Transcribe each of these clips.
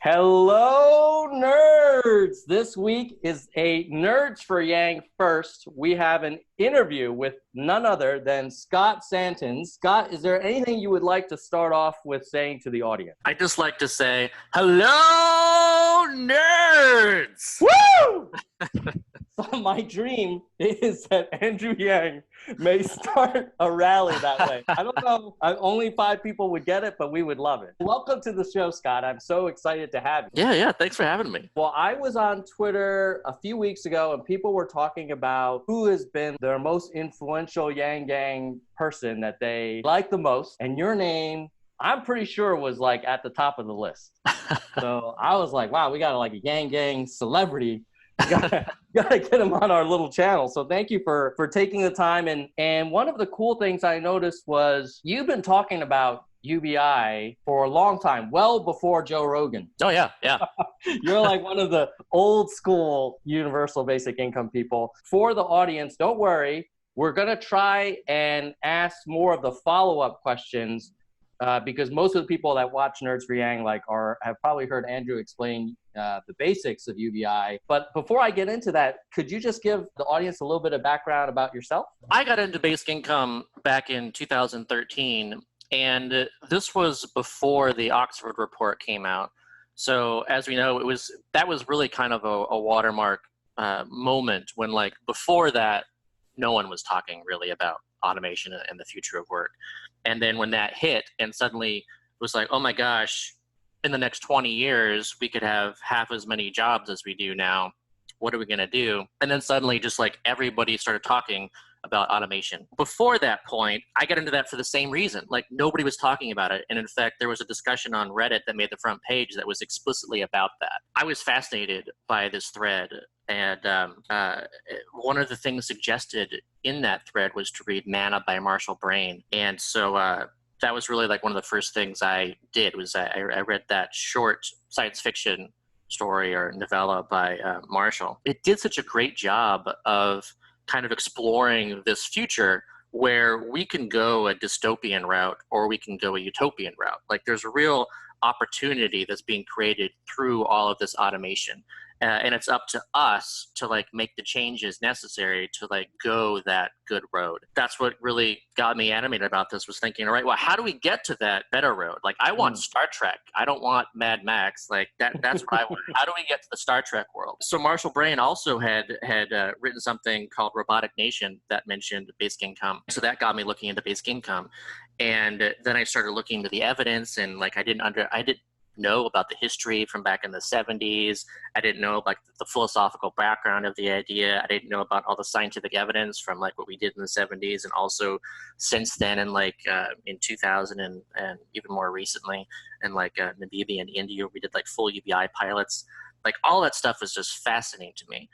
Hello, nerds! This week is a Nerds for Yang first. We have an interview with none other than Scott Santens. Scott, is there anything you would like to start off with saying to the audience? I'd just like to say, hello, nerds! Woo! So my dream is that Andrew Yang may start a rally that way. I don't know. Only 5 people would get it, but we would love it. Welcome to the show, Scott. I'm so excited to have you. Yeah, thanks for having me. Well, I was on Twitter a few weeks ago, and people were talking about who has been their most influential Yang Gang person that they like the most. And your name, I'm pretty sure, was like at the top of the list. So I was like, wow, we got like a Yang Gang celebrity. gotta get him on our little channel. So thank you for taking the time. And one of the cool things I noticed was you've been talking about UBI for a long time, well before Joe Rogan. Oh, yeah. You're like one of the old school universal basic income people. For the audience, don't worry. We're going to try and ask more of the follow-up questions because most of the people that watch Nerds for Yang have probably heard Andrew explain the basics of UBI. But before I get into that, could you just give the audience a little bit of background about yourself? I got into basic income back in 2013, and this was before the Oxford report came out. So as we know, that was really kind of a watermark moment when, like, before that, no one was talking really about automation and the future of work. And then when that hit and suddenly it was like, oh my gosh, in the next 20 years, we could have half as many jobs as we do now. What are we going to do? And then suddenly just like everybody started talking about automation. Before that point, I got into that for the same reason. Like nobody was talking about it. And in fact, there was a discussion on Reddit that made the front page that was explicitly about that. I was fascinated by this thread. And one of the things suggested in that thread was to read Manna by Marshall Brain. And so that was really like one of the first things I did was I read that short science fiction story or novella by Marshall. It did such a great job of kind of exploring this future where we can go a dystopian route or we can go a utopian route. Like there's a real opportunity that's being created through all of this automation. And it's up to us to like make the changes necessary to like go that good road. That's what really got me animated about this was thinking, all right, well, how do we get to that better road? Like I want Star Trek. I don't want Mad Max. Like that's what I want. How do we get to the Star Trek world? So Marshall Brain also had written something called Robotic Nation that mentioned basic income. So that got me looking into basic income. And then I started looking into the evidence and like I didn't know about the history from back in the 70s. I didn't know like the philosophical background of the idea. I didn't know about all the scientific evidence from like what we did in the 70s and also since then and like in 2000 and even more recently in like Namibia and India we did like full UBI pilots. Like all that stuff was just fascinating to me.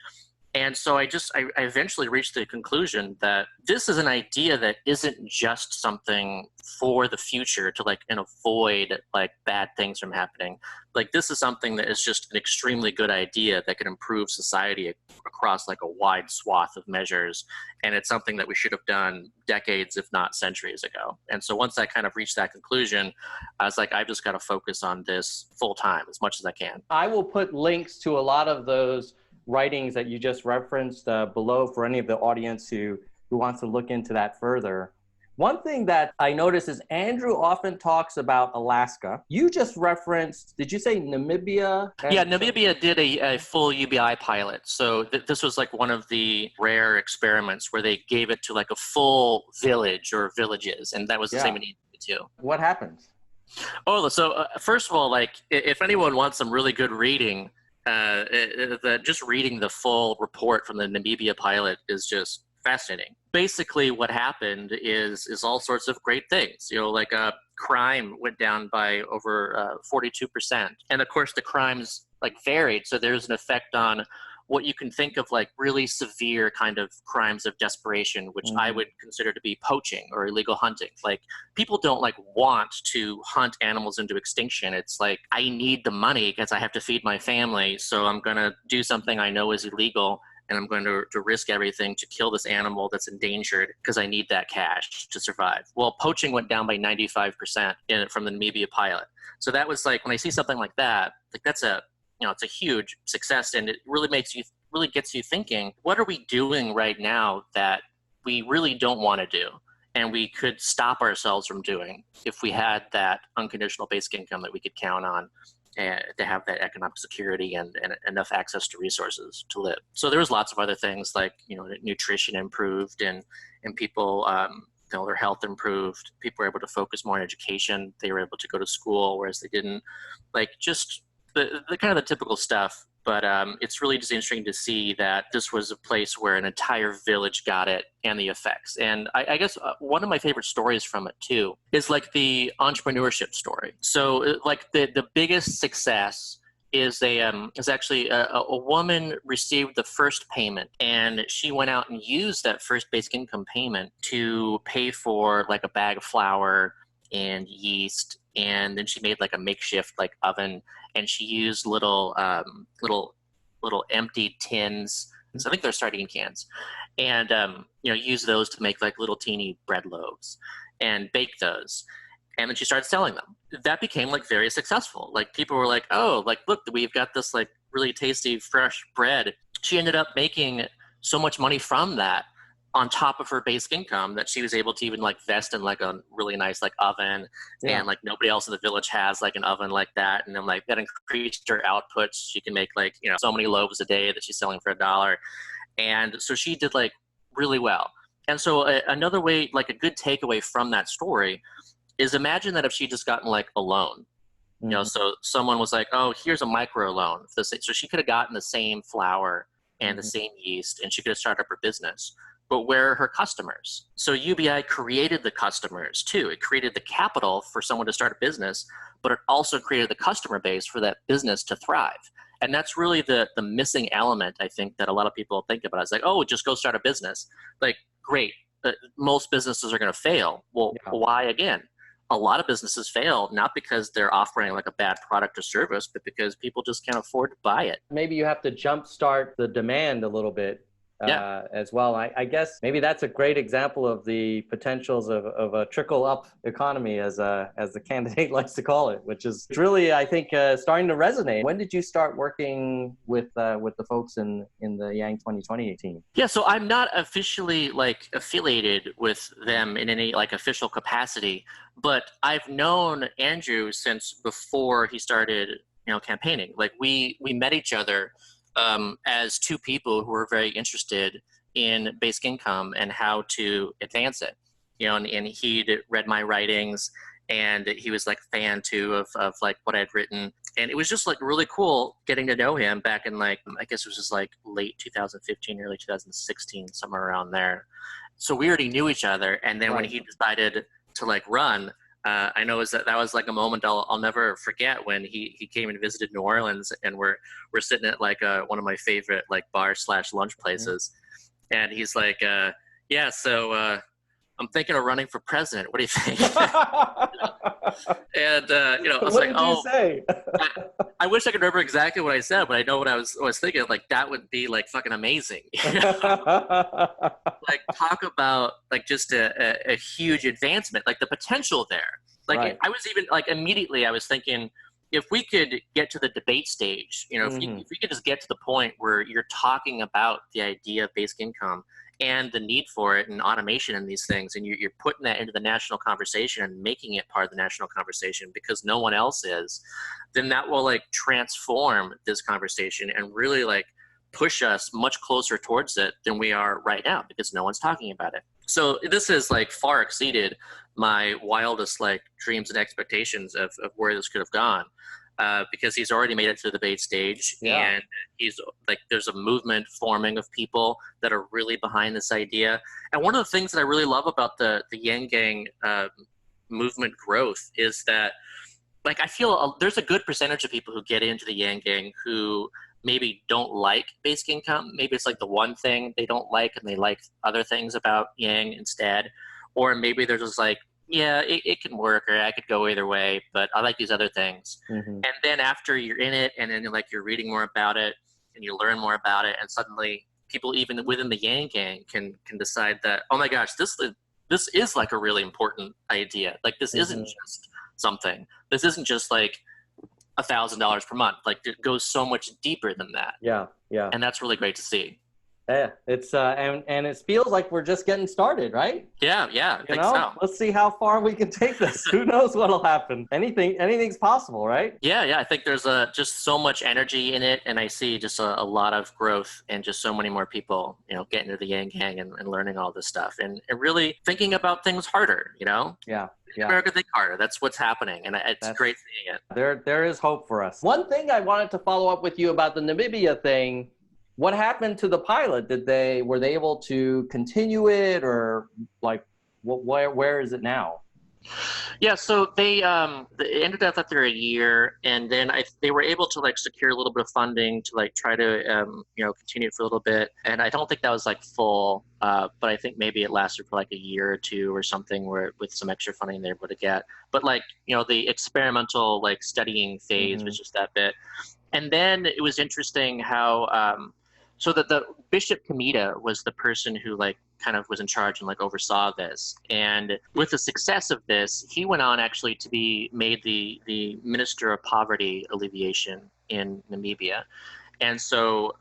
And so I eventually reached the conclusion that this is an idea that isn't just something for the future to like and avoid like bad things from happening. Like this is something that is just an extremely good idea that can improve society across like a wide swath of measures. And it's something that we should have done decades, if not centuries ago. And so once I kind of reached that conclusion, I was like, I've just got to focus on this full time as much as I can. I will put links to a lot of those writings that you just referenced below for any of the audience who wants to look into that further. One thing that I noticed is Andrew often talks about Alaska. You just referenced, did you say Namibia? Yeah, Namibia did a full UBI pilot. So this was like one of the rare experiments where they gave it to like a full village or villages. And that was the same in India too. What happened? Oh, so first of all, like if anyone wants some really good reading, just reading the full report from the Namibia pilot is just fascinating. Basically, what happened is all sorts of great things. You know, like crime went down by over 42%, and of course the crimes like varied. So there's an effect on what you can think of like really severe kind of crimes of desperation, which I would consider to be poaching or illegal hunting. Like people don't like want to hunt animals into extinction. It's like, I need the money because I have to feed my family. So I'm going to do something I know is illegal and I'm going to risk everything to kill this animal that's endangered because I need that cash to survive. Well, poaching went down by 95% from the Namibia pilot. So that was like, when I see something like that, like that's it's a huge success, and it really gets you thinking, what are we doing right now that we really don't want to do and we could stop ourselves from doing if we had that unconditional basic income that we could count on to have that economic security and enough access to resources to live. So there was lots of other things like, nutrition improved and people, their health improved. People were able to focus more on education. They were able to go to school, whereas they didn't, like just the kind of the typical stuff. But it's really just interesting to see that this was a place where an entire village got it and the effects. And I guess one of my favorite stories from it too is like the entrepreneurship story. So like the biggest success is actually a woman received the first payment, and she went out and used that first basic income payment to pay for like a bag of flour and yeast, and then she made like a makeshift like oven, and she used little empty tins. So I think they're sardine cans, and use those to make like little teeny bread loaves and bake those. And then she started selling them. That became like very successful. Like people were like, oh, like look, we've got this like really tasty fresh bread. She ended up making so much money from that on top of her basic income that she was able to even like vest in like a really nice like oven. Yeah. And like nobody else in the village has like an oven like that. And then like that increased her output. She can make like, so many loaves a day that she's selling for $1. And so she did like really well. And so another way, like a good takeaway from that story is imagine that if she just gotten like a loan, so someone was like, oh, here's a micro loan. So she could have gotten the same flour and the same yeast, and she could have started up her business. But where are her customers? So UBI created the customers too. It created the capital for someone to start a business, but it also created the customer base for that business to thrive. And that's really the missing element, I think, that a lot of people think about. It's like, oh, just go start a business. Like, great. Most businesses are going to fail. Well, why again? A lot of businesses fail, not because they're offering like a bad product or service, but because people just can't afford to buy it. Maybe you have to jumpstart the demand a little bit. As well. I guess maybe that's a great example of the potentials of a trickle-up economy, as the candidate likes to call it, which is really, I think, starting to resonate. When did you start working with the folks in the Yang 2020 team? Yeah, so I'm not officially like affiliated with them in any like official capacity, but I've known Andrew since before he started, campaigning. Like we met each other as two people who were very interested in basic income and how to advance it, and he'd read my writings, and he was like a fan too of like what I'd written. And it was just like really cool getting to know him back in like, I guess it was just like late 2015, early 2016, somewhere around there. So we already knew each other. And then when he decided to like run, I know that was like a moment I'll never forget when he came and visited New Orleans, and we're sitting at like one of my favorite like bar/lunch places, and he's like, yeah, so I'm thinking of running for president. What do you think? And I was what like, did you say? I wish I could remember exactly what I said, but I know what I was thinking. Like that would be like fucking amazing. Like talk about like just a huge advancement, like the potential there. Like I was even like immediately I was thinking, if we could get to the debate stage, if we could just get to the point where you're talking about the idea of basic income and the need for it and automation and these things, and you're putting that into the national conversation and making it part of the national conversation because no one else is, then that will like transform this conversation and really like push us much closer towards it than we are right now because no one's talking about it. So this has like far exceeded my wildest like dreams and expectations of where this could have gone. Because he's already made it to the debate stage, and he's like, there's a movement forming of people that are really behind this idea. And one of the things that I really love about the Yang Gang movement growth is that, like, I feel there's a good percentage of people who get into the Yang Gang who maybe don't like basic income. Maybe it's like the one thing they don't like, and they like other things about Yang instead. Or maybe they're just like, yeah, it can work, or I could go either way, but I like these other things. And then after you're in it, and then like you're reading more about it, and you learn more about it, and suddenly people even within the Yang Gang can decide that, oh my gosh, this is like a really important idea. Like this isn't just something. This isn't just like $1,000 per month. Like it goes so much deeper than that. Yeah. And that's really great to see. Yeah, it's and it feels like we're just getting started, right? Yeah, I think so. Let's see how far we can take this. Who knows what'll happen? Anything's possible, right? Yeah. I think there's just so much energy in it, and I see just a lot of growth and just so many more people, getting into the Yang Gang and learning all this stuff and really thinking about things harder. Yeah. America think harder. That's what's happening, and it's great seeing it. There is hope for us. One thing I wanted to follow up with you about the Namibia thing. What happened to the pilot? Were they able to continue it, or like where is it now? Yeah, so they ended up after a year, and then they were able to like secure a little bit of funding to like try to continue for a little bit. And I don't think that was like full, but I think maybe it lasted for like a year or two or something, where with some extra funding they were able to get. But like the experimental like studying phase was just that bit. And then it was interesting how so that the Bishop Kamita was the person who like kind of was in charge and like oversaw this. And with the success of this, he went on actually to be made the Minister of Poverty Alleviation in Namibia. And so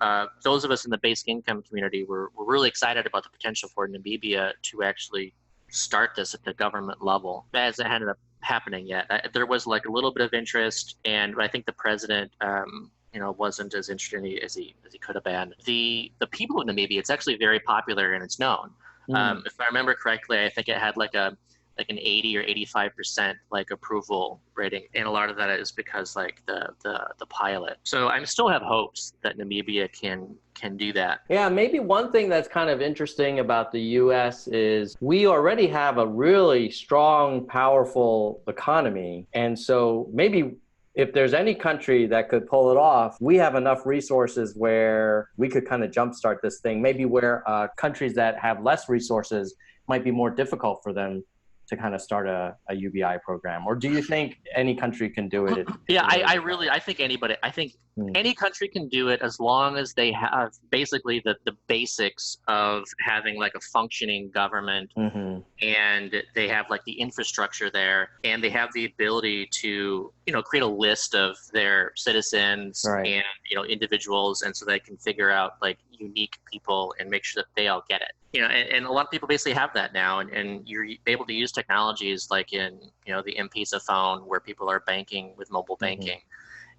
those of us in the basic income community were really excited about the potential for Namibia to actually start this at the government level. As it ended up happening yet, there was like a little bit of interest, and I think the president wasn't as interested as he could have been. The people of Namibia, it's actually very popular and it's known. If I remember correctly, I think it had like an 80 or 85% like approval rating, and a lot of that is because like the pilot. So I still have hopes that Namibia can do that. Yeah, maybe one thing that's kind of interesting about the U.S. is we already have a really strong, powerful economy, and so maybe if there's any country that could pull it off, we have enough resources where we could kind of jumpstart this thing. Maybe where countries that have less resources might be more difficult for them to kind of start a UBI program. Or do you think any country can do it? I think anybody, any country can do it as long as they have basically the basics of having like a functioning government, and they have like the infrastructure there, and they have the ability to, create a list of their citizens and, individuals. And so they can figure out like unique people and make sure that they all get it. And a lot of people basically have that now, and you're able to use technologies like in, the M-Pesa phone, where people are banking with mobile banking.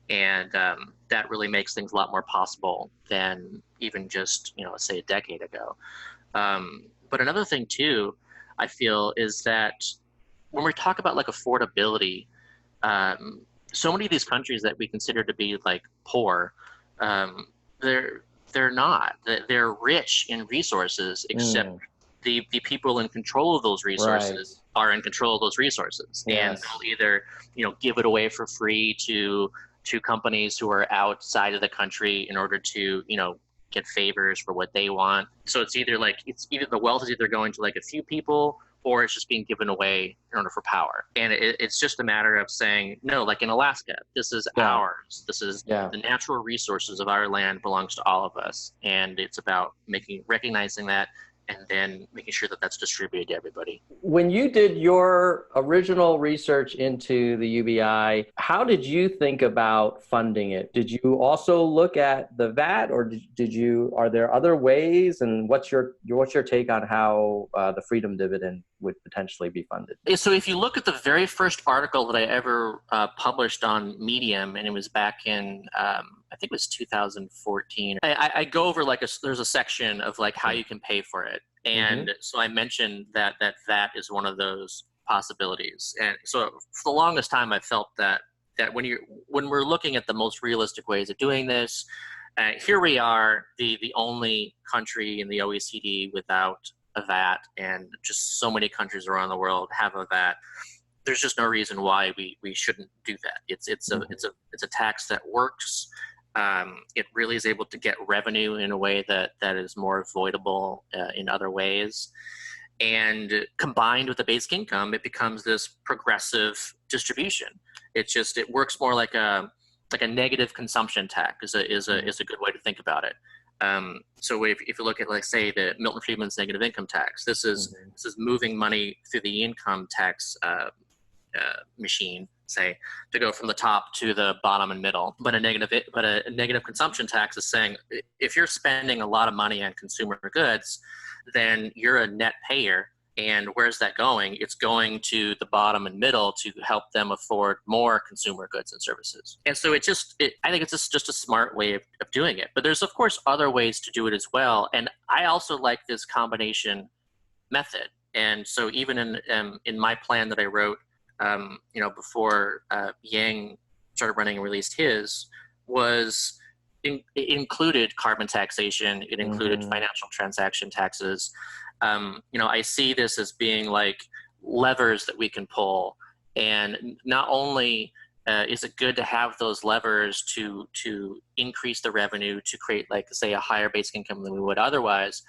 And that really makes things a lot more possible than even just, say a decade ago. But another thing too, I feel, is that when we talk about like affordability, so many of these countries that we consider to be like poor, they're not. They're rich in resources, except the people in control of those resources are in control of those resources. And they'll either, give it away for free to companies who are outside of the country in order to, get favors for what they want. So it's either the wealth is either going to like a few people, or it's just being given away in order for power. And it's just a matter of saying, no, like in Alaska, this is ours. This is the natural resources of our land belongs to all of us. And it's about recognizing that, and then making sure that that's distributed to everybody. When you did your original research into the UBI, how did you think about funding it? Did you also look at the VAT, or are there other ways? And what's your take on how the Freedom Dividend would potentially be funded? So if you look at the very first article that I ever published on Medium, and it was back in, I think it was 2014. I go over there's a section of like how you can pay for it. And so I mentioned that that is one of those possibilities. And so for the longest time, I felt that when we're looking at the most realistic ways of doing this, here we are, the only country in the OECD without a VAT, and just so many countries around the world have a VAT. There's just no reason why we shouldn't do that. It's a tax that works. It really is able to get revenue in a way that is more avoidable in other ways. And combined with the basic income, it becomes this progressive distribution. It works more like a negative consumption tax is a good way to think about it. So if you look at, like, say, the Milton Friedman's negative income tax, this is moving money through the income tax machine, say, to go from the top to the bottom and middle. But a negative consumption tax is saying if you're spending a lot of money on consumer goods, then you're a net payer. And where's that going? It's going to the bottom and middle to help them afford more consumer goods and services. And so I think it's just a smart way of doing it. But there's, of course, other ways to do it as well. And I also like this combination method. And so even in my plan that I wrote, before Yang started running and released his, it included carbon taxation. It included financial transaction taxes. I see this as being like levers that we can pull. And not only is it good to have those levers to increase the revenue, to create, like, say, a higher basic income than we would otherwise,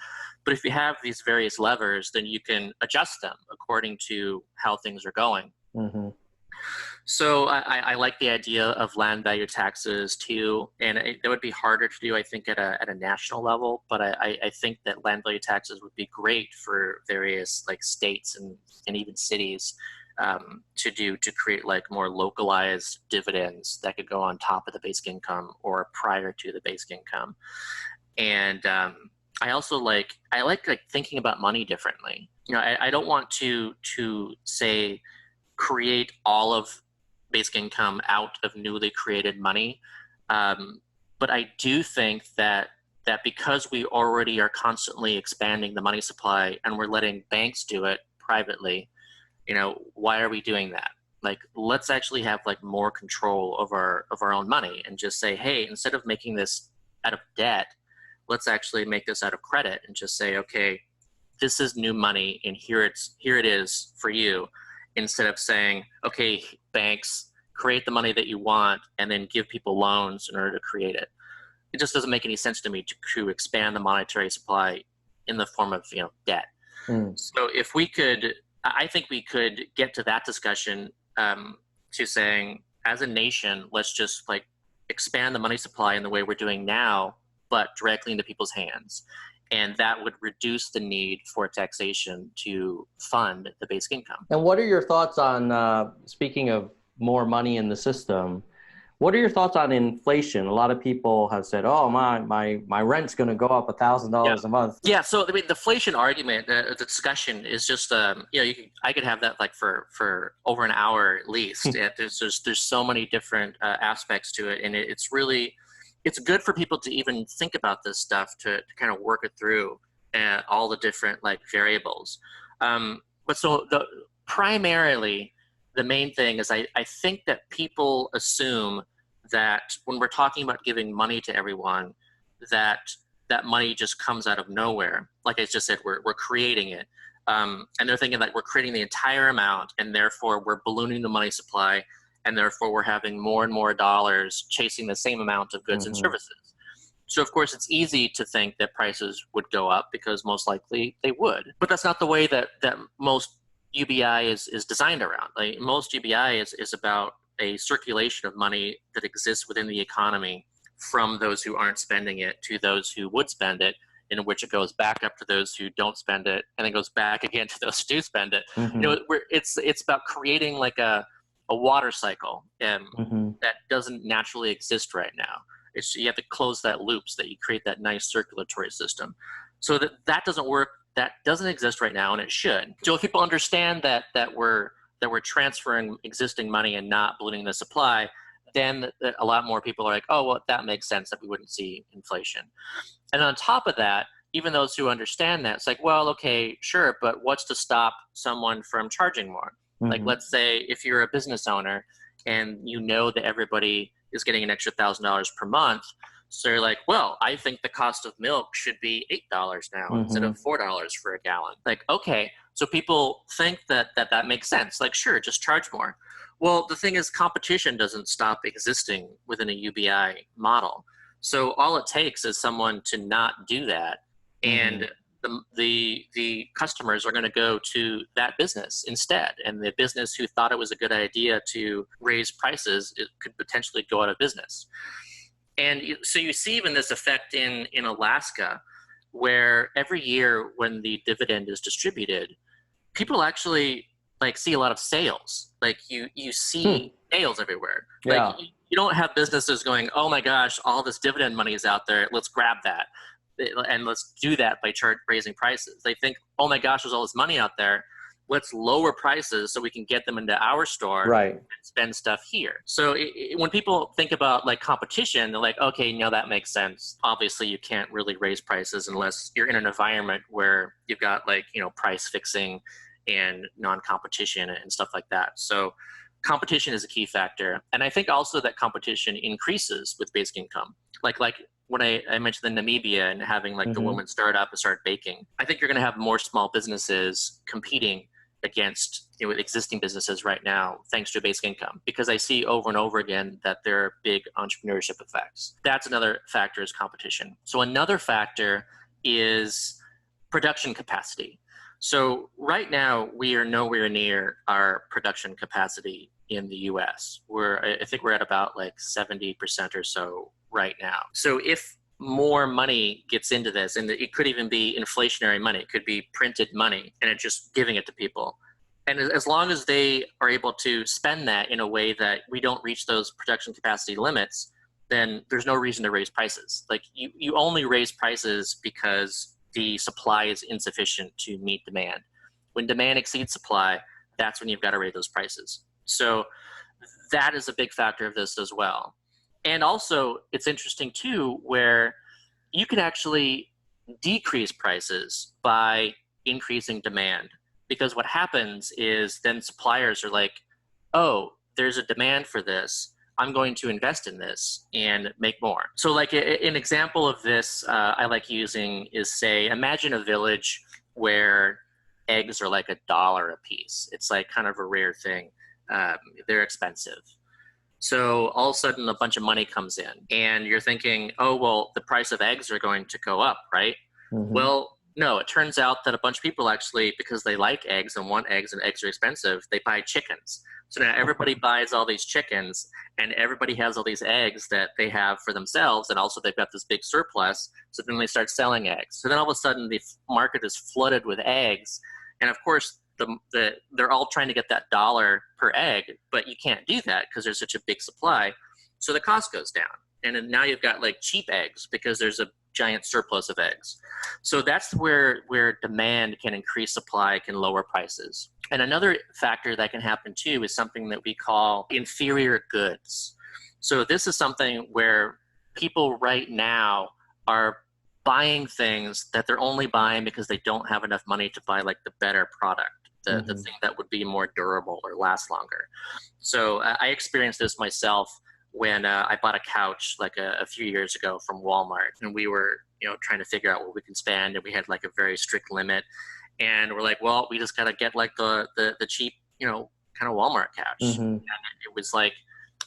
but if you have these various levers, then you can adjust them according to how things are going. So I like the idea of land value taxes too, and it would be harder to do, I think, at a national level. But I think that land value taxes would be great for various, like, states and even cities to create, like, more localized dividends that could go on top of the basic income or prior to the basic income. And I also like thinking about money differently. I don't want to say create all of basic income out of newly created money. But I do think that because we already are constantly expanding the money supply and we're letting banks do it privately, why are we doing that? Like, let's actually have, like, more control of our own money and just say, hey, instead of making this out of debt, let's actually make this out of credit and just say, okay, this is new money and here it is for you. Instead of saying, okay, banks, create the money that you want and then give people loans in order to create it. It just doesn't make any sense to me to expand the monetary supply in the form of, debt. So I think we could get to that discussion to saying, as a nation, let's just, like, expand the money supply in the way we're doing now, but directly into people's hands. And that would reduce the need for taxation to fund the basic income. And what are your thoughts on, speaking of more money in the system, what are your thoughts on inflation? A lot of people have said, oh, my rent's going to go up $1,000 a month. Yeah, so the inflation argument, the discussion is just, I could have that, like, for over an hour at least. There's so many different aspects to it. And it's good for people to even think about this stuff, to kind of work it through all the different, like, variables. But so primarily, the main thing is I think that people assume that when we're talking about giving money to everyone, that money just comes out of nowhere. Like I just said, we're creating it. And they're thinking that we're creating the entire amount, and therefore we're ballooning the money supply, and therefore we're having more and more dollars chasing the same amount of goods and services. So, of course, it's easy to think that prices would go up because most likely they would. But that's not the way that most UBI is designed around. Like, most UBI is about a circulation of money that exists within the economy from those who aren't spending it to those who would spend it, in which it goes back up to those who don't spend it, and then goes back again to those who do spend it. It's about creating, like, a water cycle that doesn't naturally exist right now. You have to close that loop so that you create that nice circulatory system. So that doesn't work. That doesn't exist right now, and it should. So if people understand that we're transferring existing money and not ballooning the supply, then a lot more people are like, oh, well, that makes sense that we wouldn't see inflation. And on top of that, even those who understand that, it's like, well, okay, sure, but what's to stop someone from charging more? Like, let's say if you're a business owner and you know that everybody is getting an extra $1,000 per month, so you're like, well, I think the cost of milk should be $8 now instead of $4 for a gallon. Like, okay, so people think that makes sense. Like, sure, just charge more. Well, the thing is, competition doesn't stop existing within a UBI model. So all it takes is someone to not do that, and the customers are going to go to that business instead. And the business who thought it was a good idea to raise prices, it could potentially go out of business. And so you see even this effect in Alaska, where every year when the dividend is distributed, people actually like see a lot of sales. Like you see sales everywhere. Yeah. Like you don't have businesses going, oh my gosh, all this dividend money is out there. Let's grab that. And let's do that by raising prices. They think, oh my gosh, there's all this money out there. Let's lower prices so we can get them into our store Right. and spend stuff here. So when people think about like competition, they're like, okay, that makes sense. Obviously, you can't really raise prices unless you're in an environment where you've got like, price fixing and non-competition and stuff like that. So competition is a key factor. And I think also that competition increases with basic income. Like when I mentioned the Namibia and having like the woman start up and start baking, I think you're going to have more small businesses competing against existing businesses right now, thanks to basic income, because I see over and over again that there are big entrepreneurship effects. That's another factor, is competition. So another factor is production capacity. So right now we are nowhere near our production capacity in the US. I think we're at about like 70% or so right now. So if more money gets into this, and it could even be inflationary money, it could be printed money, and it's just giving it to people. And as long as they are able to spend that in a way that we don't reach those production capacity limits, then there's no reason to raise prices. Like you only raise prices because the supply is insufficient to meet demand. When demand exceeds supply, that's when you've got to raise those prices. So that is a big factor of this as well. And also, it's interesting too, where you can actually decrease prices by increasing demand. Because what happens is then suppliers are like, oh, there's a demand for this. I'm going to invest in this and make more. So like an example of this I like using is, say, imagine a village where eggs are like $1 a piece. It's like kind of a rare thing. They're expensive. So all of a sudden a bunch of money comes in and you're thinking, oh, well, the price of eggs are going to go up, right? Well, no, it turns out that a bunch of people actually, because they like eggs and want eggs and eggs are expensive, they buy chickens. So now everybody buys all these chickens and everybody has all these eggs that they have for themselves, and also they've got this big surplus, so then they start selling eggs. So then all of a sudden the market is flooded with eggs, and of course they're all trying to get that $1 per egg, but you can't do that because there's such a big supply. So the cost goes down. And then now you've got like cheap eggs because there's a giant surplus of eggs. So that's where demand can increase supply, can lower prices. And another factor that can happen too is something that we call inferior goods. So this is something where people right now are buying things that they're only buying because they don't have enough money to buy like the better product. The thing that would be more durable or last longer. So I experienced this myself when I bought a couch like a few years ago from Walmart, and we were trying to figure out what we can spend, and we had like a very strict limit, and we're like, well, we just gotta get like the cheap kind of Walmart couch. And it was like,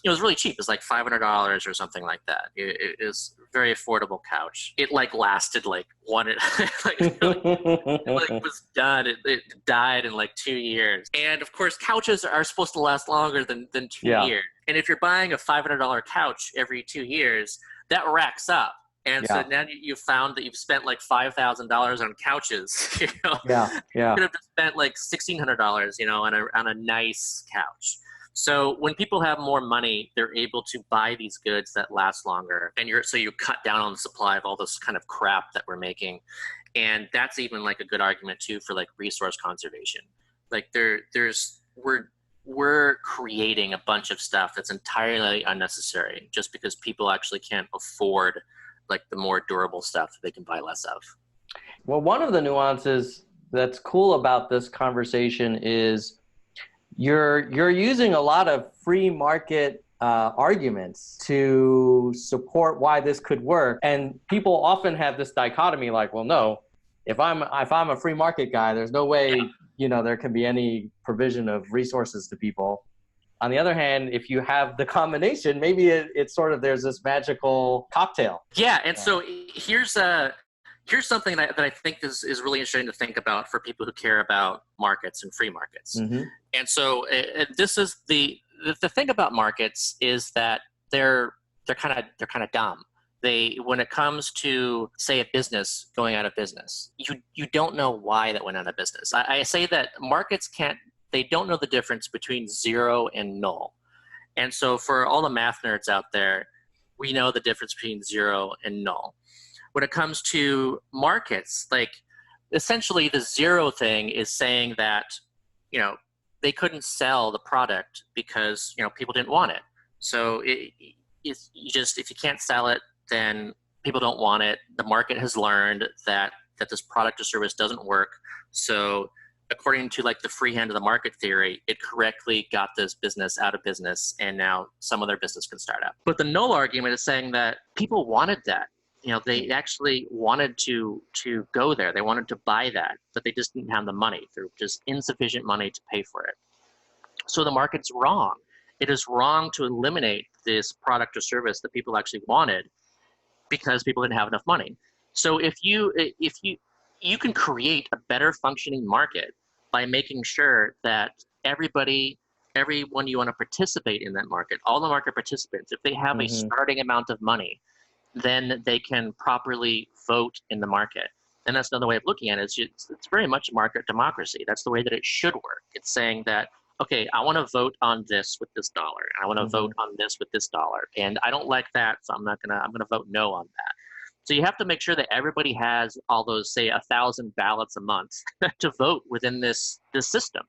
it was really cheap. It was like $500 or something like that. It is a very affordable couch. It like lasted like it was done. It died in like 2 years. And of course, couches are supposed to last longer than 2 years. And if you're buying a $500 couch every 2 years, that racks up. And so now you've found that you've spent like $5,000 on couches. You could have just spent like $1,600, on a nice couch. So when people have more money, they're able to buy these goods that last longer. And so you cut down on the supply of all this kind of crap that we're making. And that's even like a good argument too for like resource conservation. Like we're creating a bunch of stuff that's entirely unnecessary just because people actually can't afford like the more durable stuff that they can buy less of. Well, one of the nuances that's cool about this conversation is you're using a lot of free market arguments to support why this could work. And people often have this dichotomy like, well, no, if I'm a free market guy, there's no way, there can be any provision of resources to people. On the other hand, if you have the combination, maybe it's sort of, there's this magical cocktail. Yeah. And so here's something that I think is really interesting to think about for people who care about markets and free markets. And so this is the thing about markets is that they're kind of dumb. When it comes to, say, a business going out of business, you don't know why that went out of business. I say that markets they don't know the difference between zero and null. And so for all the math nerds out there, we know the difference between zero and null. When it comes to markets, like essentially the zero thing is saying that, they couldn't sell the product because, people didn't want it. So if you can't sell it, then people don't want it. The market has learned that this product or service doesn't work. So according to like the free hand of the market theory, it correctly got this business out of business, and now some other business can start up. But the null argument is saying that people wanted that. They actually wanted to go there. They wanted to buy that, but they just didn't have the money. There was just insufficient money to pay for it. So the market's wrong. It is wrong to eliminate this product or service that people actually wanted because people didn't have enough money. So if you can create a better functioning market by making sure that everyone you want to participate in that market, all the market participants, if they have a starting amount of money, then they can properly vote in the market. And that's another way of looking at it. It's very much a market democracy. That's the way that it should work. It's saying that, okay, I want to vote on this with this dollar. I want to vote on this with this dollar. And I don't like that, so I'm going to vote no on that. So you have to make sure that everybody has all those, say, 1,000 ballots a month to vote within this system.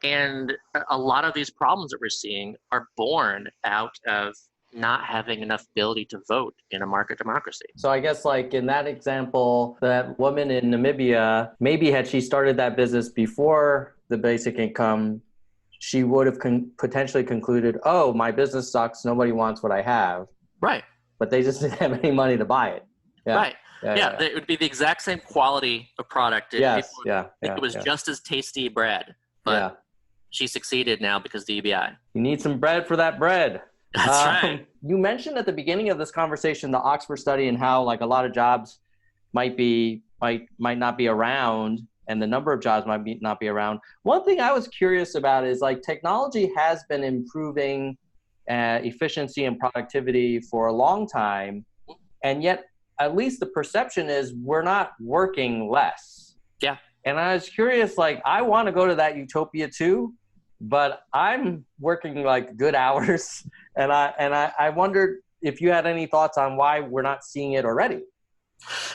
And a lot of these problems that we're seeing are born out of not having enough ability to vote in a market democracy. So I guess like in that example, that woman in Namibia, maybe had she started that business before the basic income, she would have potentially concluded, oh, my business sucks. Nobody wants what I have. Right. But they just didn't have any money to buy it. Yeah. Right. Yeah. It would be the exact same quality of product. It was just as tasty bread. But she succeeded now because of the UBI. You need some bread for that bread. That's right. You mentioned at the beginning of this conversation the Oxford study and how like a lot of jobs might not be around, and the number of jobs might not be around. One thing I was curious about is like technology has been improving efficiency and productivity for a long time, and yet at least the perception is we're not working less. Yeah. And I was curious, like I want to go to that utopia too, but I'm working like good hours, and I wondered if you had any thoughts on why we're not seeing it already.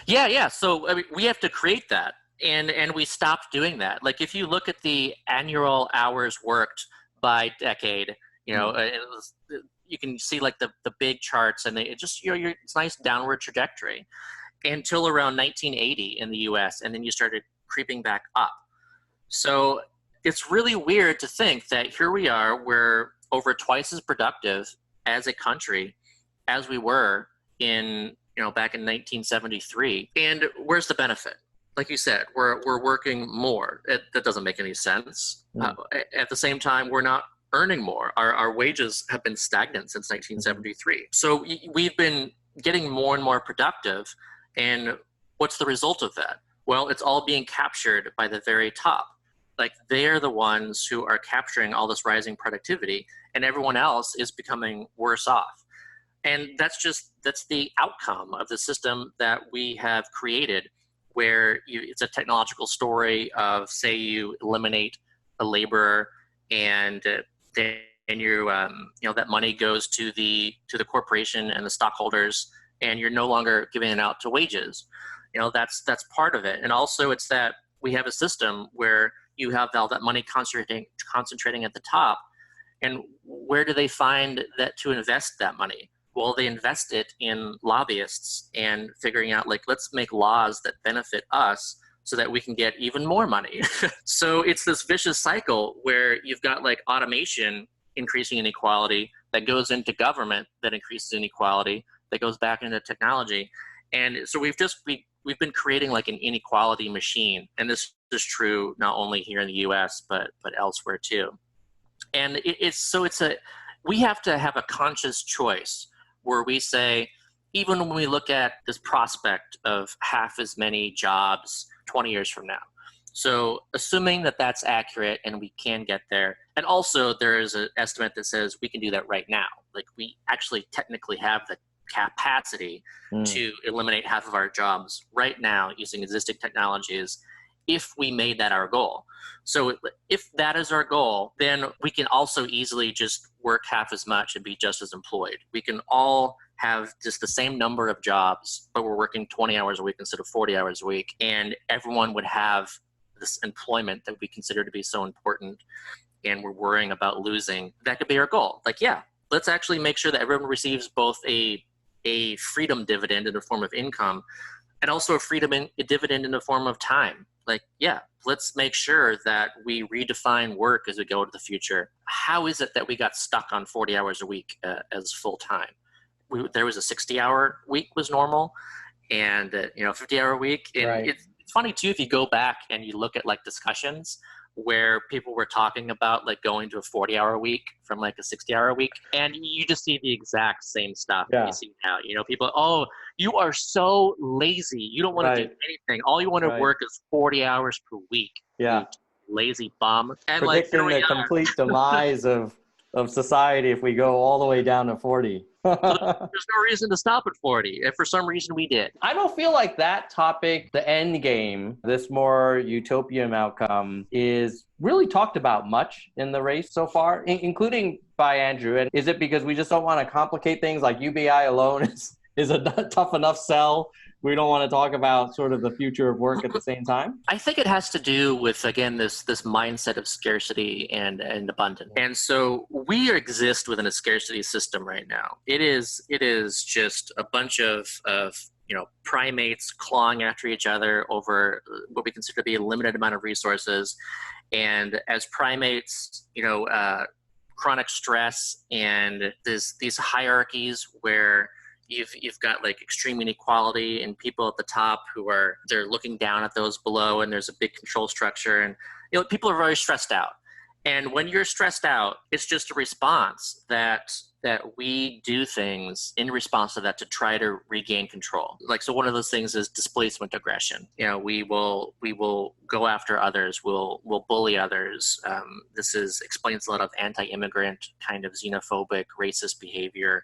Yeah. So I mean, we have to create that, and we stopped doing that. Like if you look at the annual hours worked by decade, you can see like the big charts, and it's nice downward trajectory until around 1980 in the U.S., and then you started creeping back up. So it's really weird to think that here we are, we're over twice as productive as a country as we were in, back in 1973. And where's the benefit? Like you said, we're working more. That doesn't make any sense. At the same time, we're not earning more. Our wages have been stagnant since 1973. So we've been getting more and more productive. And what's the result of that? Well, it's all being captured by the very top. Like they're the ones who are capturing all this rising productivity, and everyone else is becoming worse off. And that's the outcome of the system that we have created, where it's a technological story of, say, you eliminate a laborer, and then that money goes to the corporation and the stockholders, and you're no longer giving it out to wages. That's part of it. And also it's that we have a system where you have all that money concentrating at the top. And where do they find that to invest that money? Well, they invest it in lobbyists and figuring out, like, let's make laws that benefit us so that we can get even more money. So it's this vicious cycle where you've got like automation increasing inequality that goes into government that increases inequality that goes back into technology. And so we've been creating like an inequality machine. And this is true not only here in the US, but elsewhere too. And we have to have a conscious choice where we say, even when we look at this prospect of half as many jobs 20 years from now, So assuming that that's accurate and we can get there, and also there is an estimate that says we can do that right now. Like we actually technically have the capacity to eliminate half of our jobs right now using existing technologies if we made that our goal. So if that is our goal, then we can also easily just work half as much and be just as employed. We can all have just the same number of jobs, but we're working 20 hours a week instead of 40 hours a week, and everyone would have this employment that we consider to be so important and we're worrying about losing. That could be our goal. Like, yeah, let's actually make sure that everyone receives both a freedom dividend in the form of income and also a dividend in the form of time. Like, yeah, let's make sure that we redefine work as we go into the future. How is it that we got stuck on 40 hours a week as full time? There was a 60-hour week was normal, and 50-hour week. And Right. It's funny too if you go back and you look at like discussions where people were talking about like going to a 40-hour week from like a 60-hour week, and you just see the exact same stuff that you see now. People, oh, you are so lazy. You don't want to do anything. All you want to work is 40 hours per week. Yeah. You lazy bum. And predicting the complete demise of society if we go all the way down to 40. So there's no reason to stop at 40. If for some reason we did. I don't feel like that topic, the end game, this more utopian outcome, is really talked about much in the race so far, including by Andrew. And is it because we just don't want to complicate things, like UBI alone is a tough enough sell? We don't want to talk about sort of the future of work at the same time? I think it has to do with, again, this mindset of scarcity and abundance. And so we exist within a scarcity system right now. It is just a bunch of primates clawing after each other over what we consider to be a limited amount of resources. And as primates, chronic stress and these hierarchies where you've got like extreme inequality and people at the top they're looking down at those below, and there's a big control structure, and people are very stressed out. And when you're stressed out, it's just a response that we do things in response to that to try to regain control. Like, so one of those things is displacement aggression. We will go after others. We'll bully others. This explains a lot of anti-immigrant kind of xenophobic, racist behavior.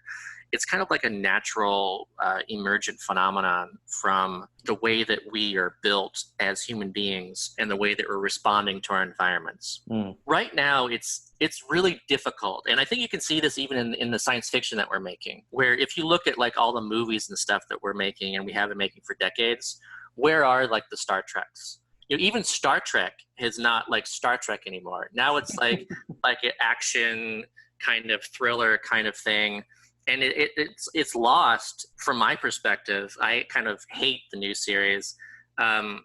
It's kind of like a natural emergent phenomenon from the way that we are built as human beings and the way that we're responding to our environments. Right now, it's really difficult. And I think you can see this even in the science fiction that we're making, where if you look at like all the movies and stuff that we're making and we have been making for decades, where are like the Star Treks? Even Star Trek is not like Star Trek anymore. Now it's like an action kind of thriller kind of thing. And it's lost from my perspective. I kind of hate the new series. I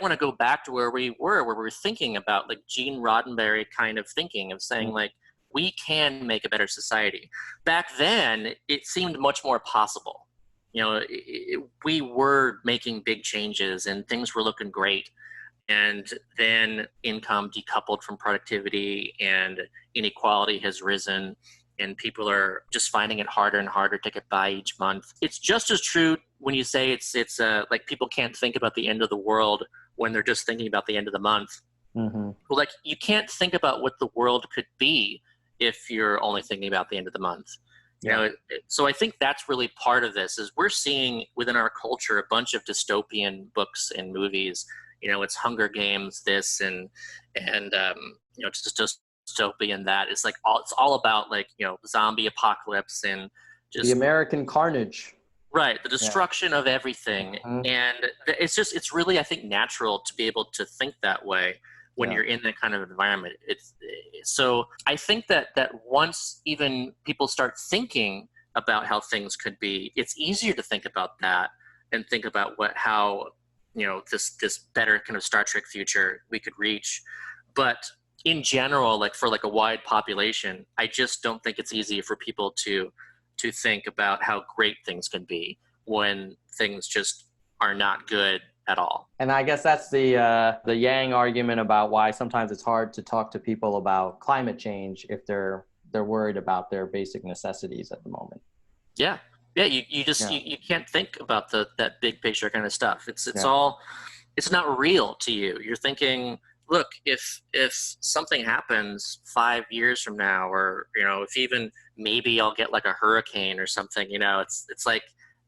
want to go back to where we were thinking about like Gene Roddenberry kind of thinking of saying like, we can make a better society. Back then, it seemed much more possible. We were making big changes and things were looking great. And then income decoupled from productivity and inequality has risen. And people are just finding it harder and harder to get by each month. It's just as true when you say it's like people can't think about the end of the world when they're just thinking about the end of the month. Mm-hmm. Well, like you can't think about what the world could be if you're only thinking about the end of the month. Yeah. So I think that's really part of this is we're seeing within our culture a bunch of dystopian books and movies. It's Hunger Games, this and just dystopian that. It's like it's all about like zombie apocalypse and just the American carnage, right? The destruction of everything. Mm-hmm. And it's really, I think, natural to be able to think that way when you're in that kind of environment. So I think that once even people start thinking about how things could be, it's easier to think about that and think about how this better kind of Star Trek future we could reach. But in general, like for like a wide population, I just don't think it's easy for people to think about how great things can be when things just are not good at all. And I guess that's the Yang argument about why sometimes it's hard to talk to people about climate change if they're worried about their basic necessities at the moment. Yeah, you just you can't think about that big picture kind of stuff. It's all it's not real to you. You're thinking, look, if something happens 5 years from now, or if even maybe I'll get like a hurricane or something, it's like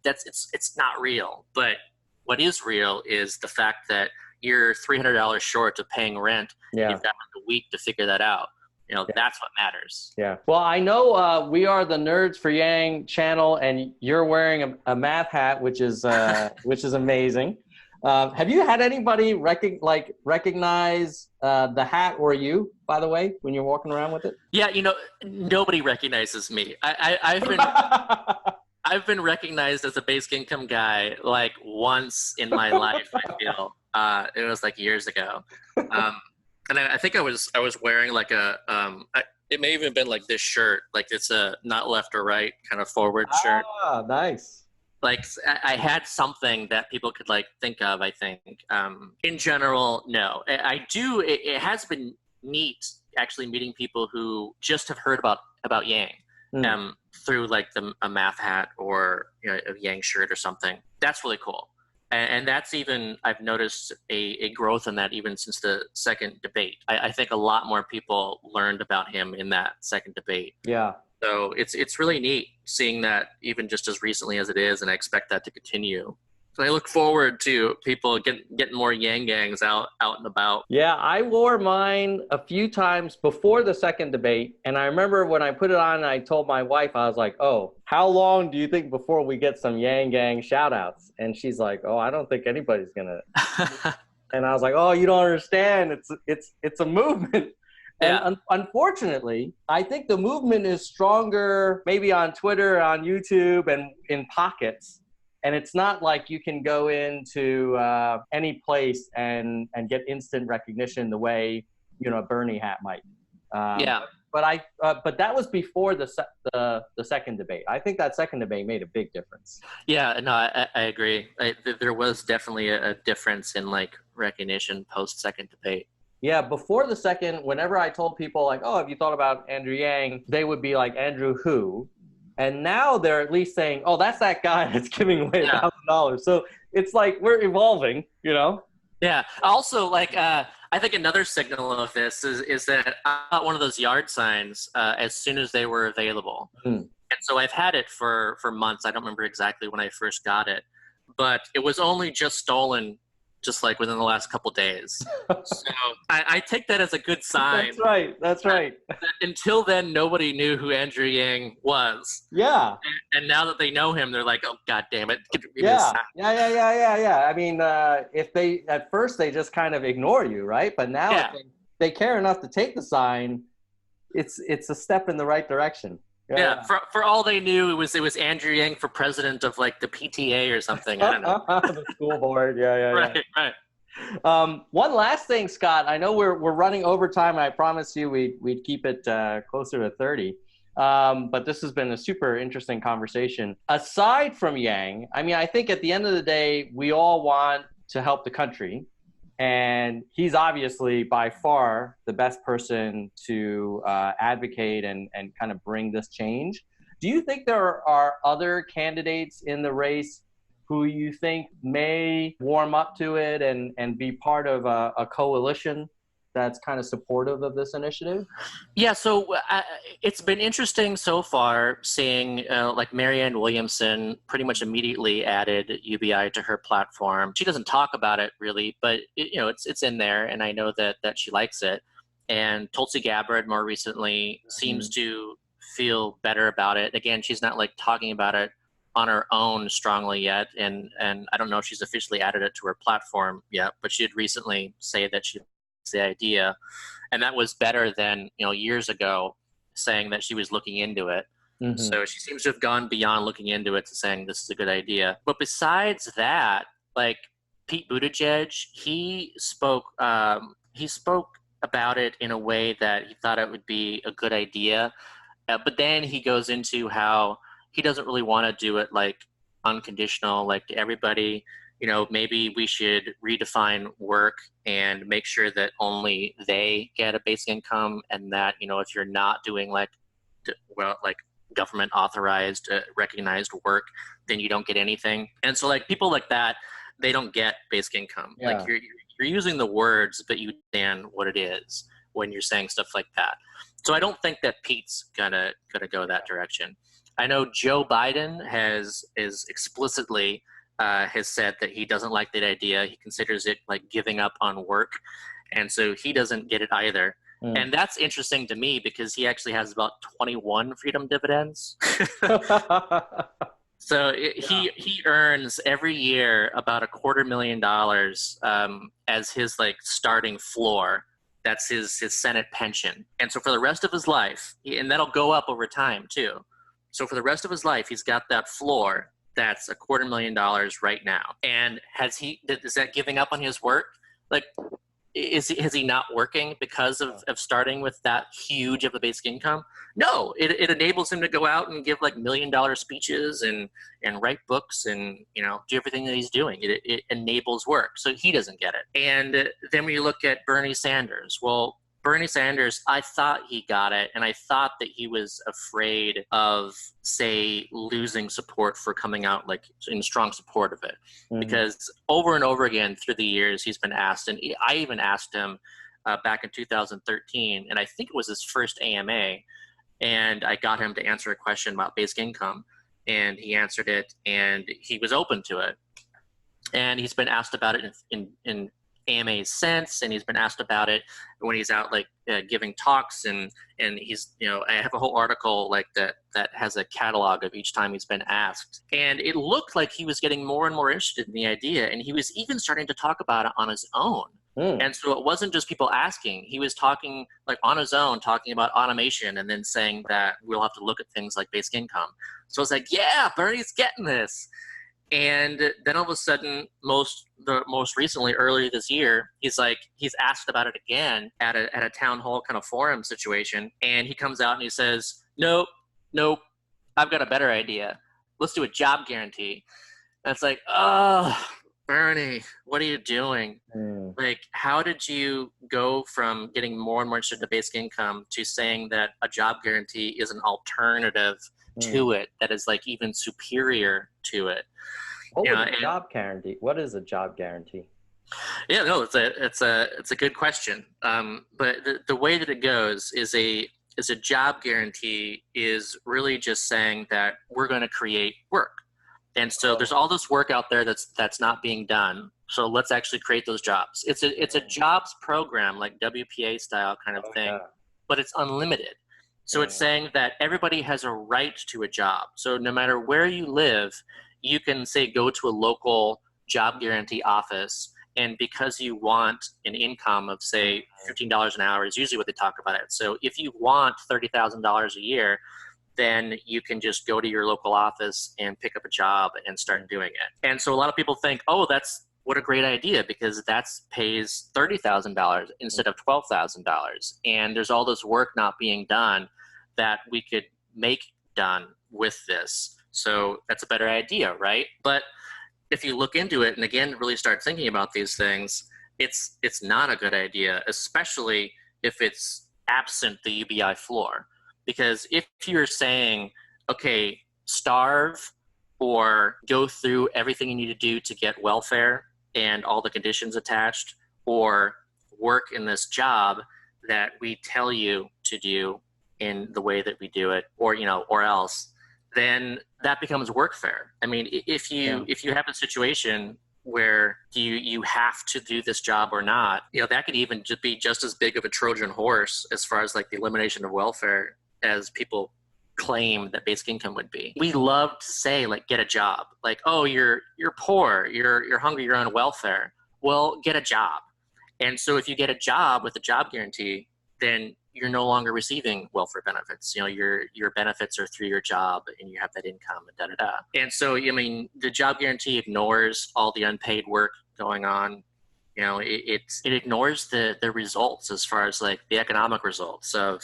it's not real. But what is real is the fact that you're $300 short of paying rent. Yeah. And you've got like a week to figure that out. That's what matters. Yeah. Well, I know we are the Nerds for Yang channel, and you're wearing a math hat, which is amazing. Have you had anybody recognize the hat or you, by the way, when you're walking around with it? Yeah, nobody recognizes me. I've been recognized as a basic income guy like once in my life. I feel it was like years ago, and I think I was wearing like it may even been like this shirt, like it's a not left or right kind of forward shirt. Ah, nice. Like I had something that people could like think of, I think. In general, no. I do. It has been neat actually meeting people who just have heard about Yang through like a math hat or a Yang shirt or something. That's really cool. And that's even, I've noticed a growth in that even since the second debate. I think a lot more people learned about him in that second debate. Yeah. So it's really neat seeing that even just as recently as it is, and I expect that to continue. So I look forward to people getting more Yang gangs out and about. Yeah, I wore mine a few times before the second debate, and I remember when I put it on, I told my wife, I was like, "Oh, how long do you think before we get some Yang gang shout-outs?" And she's like, "Oh, I don't think anybody's gonna." And I was like, "Oh, you don't understand. It's a movement." Yeah. And unfortunately, I think the movement is stronger maybe on Twitter, on YouTube, and in pockets. And it's not like you can go into any place and get instant recognition the way a Bernie hat might. Yeah. But that was before the second debate. I think that second debate made a big difference. Yeah. No, I agree. There was definitely a difference in like recognition post second debate. Yeah, before the second, whenever I told people like, "Oh, have you thought about Andrew Yang?" they would be like, "Andrew who?" And now they're at least saying, "Oh, that's that guy that's giving away $1,000." So it's like we're evolving, Yeah. Also, like I think another signal of this is that I got one of those yard signs as soon as they were available, and so I've had it for months. I don't remember exactly when I first got it, but it was only just stolen. Just like within the last couple days. So I take that as a good sign. That's right. Until then, nobody knew who Andrew Yang was. Yeah. And now that they know him, they're like, "Oh, God damn it." Yeah. I mean, at first they just kind of ignore you, right? But now if they care enough to take the sign, it's a step in the right direction. Yeah. For all they knew, it was Andrew Yang for president of like the PTA or something. I don't know. The school board. Yeah. Right. One last thing, Scott. I know we're running over time. I promised you we'd keep it closer to 30. But this has been a super interesting conversation. Aside from Yang, I mean, I think at the end of the day, we all want to help the country. And he's obviously by far the best person to advocate and kind of bring this change. Do you think there are other candidates in the race who you think may warm up to it and be part of a coalition that's kind of supportive of this initiative? Yeah, so it's been interesting so far seeing like Marianne Williamson pretty much immediately added UBI to her platform. She doesn't talk about it really, but it's in there, and I know that she likes it. And Tulsi Gabbard more recently seems to feel better about it. Again, she's not like talking about it on her own strongly yet, and I don't know if she's officially added it to her platform yet, but she did recently say that she the idea, and that was better than years ago saying that she was looking into it. So she seems to have gone beyond looking into it to saying this is a good idea. But besides that, like Pete Buttigieg, he spoke about it in a way that he thought it would be a good idea, but then he goes into how he doesn't really want to do it like unconditional, like to everybody. Maybe we should redefine work and make sure that only they get a basic income, and that, if you're not doing like government authorized, recognized work, then you don't get anything. And so like people like that, they don't get basic income. Yeah. Like you're using the words, but you understand what it is when you're saying stuff like that. So I don't think that Pete's gonna go that direction. I know Joe Biden is explicitly has said that he doesn't like that idea. He considers it like giving up on work, and so he doesn't get it either. And that's interesting to me because he actually has about 21 freedom dividends. So he earns every year about $250,000 as his like starting floor. That's his Senate pension. And so for the rest of his life, and that'll go up over time too. So for the rest of his life, he's got that floor that's $250,000 right now. And is that giving up on his work? Like, is he not working because of starting with that huge of a basic income? No, it enables him to go out and give like $1 million speeches and write books and, you know, do everything that he's doing. It enables work. So he doesn't get it. And then when you look at Bernie Sanders, well, Bernie Sanders, I thought he got it, and I thought that he was afraid of, say, losing support for coming out like in strong support of it. Because over and over again through the years, he's been asked, and I even asked him back in 2013, and I think it was his first AMA, and I got him to answer a question about basic income, and he answered it, and he was open to it. And he's been asked about it in AMAs since, and he's been asked about it when he's out like giving talks, and he's, you know, I have a whole article like that has a catalog of each time he's been asked, and it looked like he was getting more and more interested in the idea, and he was even starting to talk about it on his own. And so it wasn't just people asking, he was talking like on his own, talking about automation, and then saying that we'll have to look at things like basic income. So it's like, yeah, Bernie's getting this. And then all of a sudden, most recently, earlier this year, he's asked about it again at a town hall kind of forum situation, and he comes out and he says, nope, I've got a better idea. Let's do a job guarantee. And it's like, oh, Bernie, what are you doing? Like, how did you go from getting more and more interested in basic income to saying that a job guarantee is an alternative to it, that is like even superior to it? What would a job guarantee? What is a job guarantee? Yeah, no, it's a good question. But the way that it goes is a job guarantee is really just saying that we're going to create work, and so there's all this work out there that's not being done. So let's actually create those jobs. It's a jobs program, like WPA style kind of thing, but it's unlimited. So it's saying that everybody has a right to a job. So no matter where you live, you can say go to a local job guarantee office, and because you want an income of say $15 an hour is usually what they talk about it. So if you want $30,000 a year, then you can just go to your local office and pick up a job and start doing it. And so a lot of people think, oh, what a great idea, because that's pays $30,000 instead of $12,000. And there's all this work not being done that we could make done with this. So that's a better idea, right? But if you look into it and again really start thinking about these things, it's not a good idea, especially if it's absent the UBI floor. Because if you're saying, okay, starve or go through everything you need to do to get welfare and all the conditions attached, or work in this job that we tell you to do in the way that we do it, or else, then that becomes workfare. I mean, if you have a situation where you have to do this job or not, that could even just be just as big of a Trojan horse as far as like the elimination of welfare as people claim that basic income would be. We love to say like, get a job. Like, oh, you're poor, you're hungry, you're on welfare. Well, get a job. And so if you get a job with a job guarantee, then you're no longer receiving welfare benefits. Your benefits are through your job and you have that income and da-da-da. And so, I mean, the job guarantee ignores all the unpaid work going on. It ignores the results as far as like the economic results of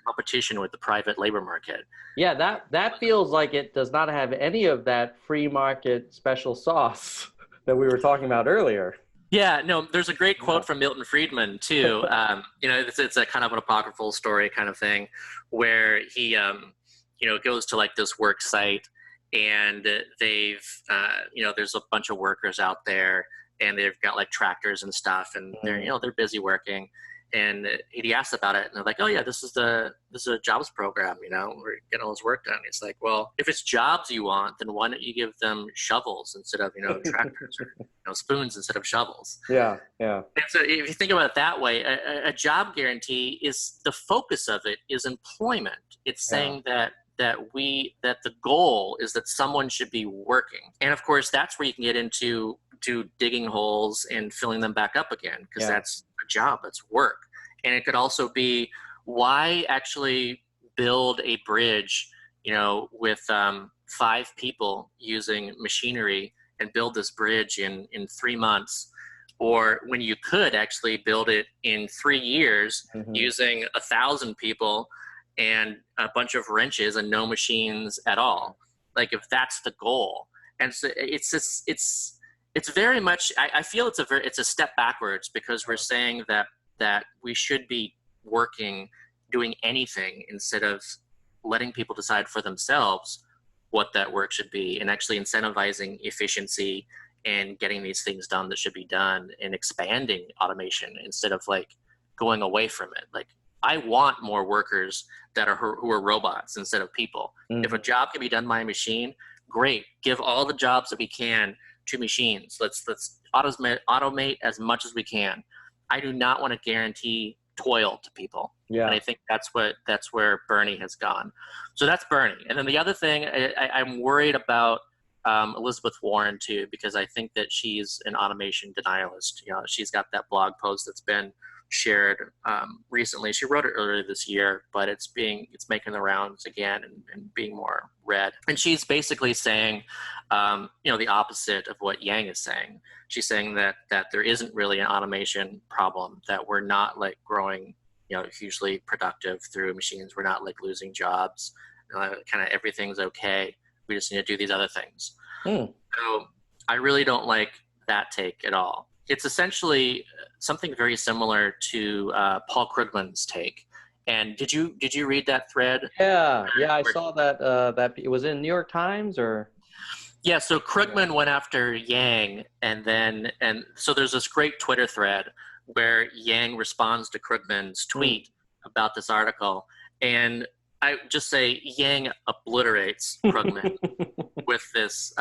competition with the private labor market. Yeah, that feels like it does not have any of that free market special sauce that we were talking about earlier. Yeah, no, there's a great quote from Milton Friedman too. It's a kind of an apocryphal story kind of thing where he, goes to like this work site and they've, there's a bunch of workers out there, and they've got like tractors and stuff, and they're busy working. And he asked about it, and they're like, "Oh yeah, this is a jobs program. We're getting all this work done." It's like, well, if it's jobs you want, then why don't you give them shovels instead of tractors, or spoons instead of shovels? Yeah, yeah. And so if you think about it that way, a job guarantee is, the focus of it is employment. It's saying that the goal is that someone should be working, and of course that's where you can get into digging holes and filling them back up again, because that's a job, that's work. And it could also be, why actually build a bridge, with 5 people using machinery, and build this bridge in 3 months, or when you could actually build it in 3 years using 1,000 people and a bunch of wrenches and no machines at all. Like, if that's the goal. And so it's very much, I feel it's a step backwards, because we're saying that we should be working, doing anything, instead of letting people decide for themselves what that work should be, and actually incentivizing efficiency and getting these things done that should be done, and expanding automation instead of like going away from it. Like, I want more workers who are robots instead of people. If a job can be done by a machine, great. Give all the jobs that we can to machines. Let's automate as much as we can. I do not want to guarantee toil to people. Yeah. And I think that's where Bernie has gone. So that's Bernie. And then the other thing, I'm worried about Elizabeth Warren too, because I think that she's an automation denialist. She's got that blog post that's been shared recently. She wrote it earlier this year, but it's making the rounds again and being more read. And she's basically saying, the opposite of what Yang is saying. She's saying that there isn't really an automation problem, that we're not like growing, hugely productive through machines. We're not like losing jobs. Kind of everything's okay. We just need to do these other things. So I really don't like that take at all. It's essentially something very similar to Paul Krugman's take. And did you read that thread? Yeah, I saw that. That it was in New York Times, or. Yeah, so Krugman went after Yang, and so there's this great Twitter thread where Yang responds to Krugman's tweet about this article, and I just say Yang obliterates Krugman with this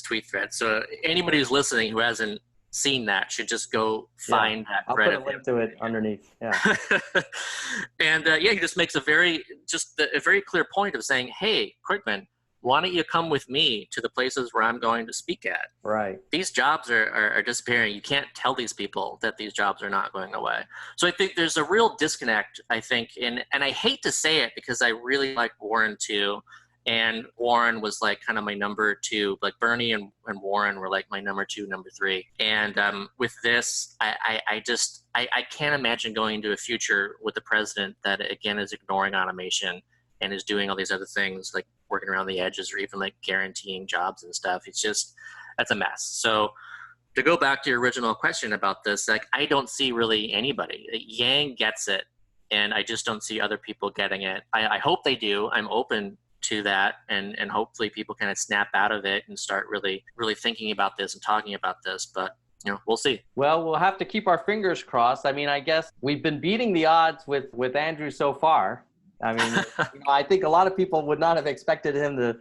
tweet thread. So anybody who's listening who hasn't seen that should just go find that thread. I'll put a link to it underneath. Yeah. And he just makes a very clear point of saying, hey, Krugman, why don't you come with me to the places where I'm going to speak at? Right. These jobs are disappearing. You can't tell these people that these jobs are not going away. So I think there's a real disconnect, I think, and I hate to say it because I really like Warren too. And Warren was like kind of my number 2, like Bernie and Warren were like my number 2, number 3. And with this, I can't imagine going into a future with a president that again is ignoring automation and is doing all these other things like working around the edges or even like guaranteeing jobs and stuff. It's just, that's a mess. So to go back to your original question about this, like I don't see really anybody. Yang gets it, and I just don't see other people getting it. I hope they do. I'm open to that, and hopefully people kind of snap out of it and start really thinking about this and talking about this, but we'll see. Well, we'll have to keep our fingers crossed. I mean, I guess we've been beating the odds with Andrew so far. I mean, I think a lot of people would not have expected him to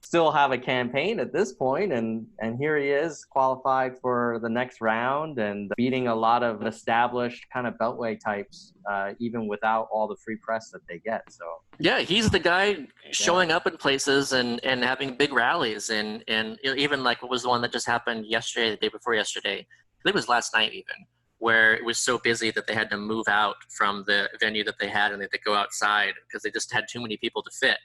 still have a campaign at this point, and here he is, qualified for the next round and beating a lot of established kind of beltway types, even without all the free press that they get. So yeah, he's the guy showing up in places and having big rallies, and even like what was the one that just happened yesterday, the day before yesterday, I think it was last night even, where it was so busy that they had to move out from the venue that they had and they had to go outside because they just had too many people to fit.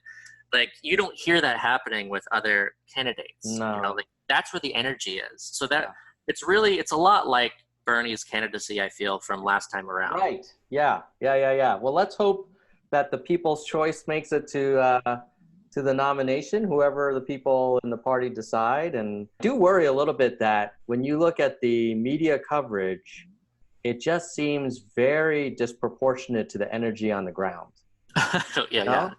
Like, you don't hear that happening with other candidates. No. Like, that's where the energy is. So that it's a lot like Bernie's candidacy, I feel, from last time around. Right. Yeah. Well, let's hope that the People's Choice makes it to the nomination, whoever the people in the party decide. And I do worry a little bit that when you look at the media coverage, it just seems very disproportionate to the energy on the ground. Yeah.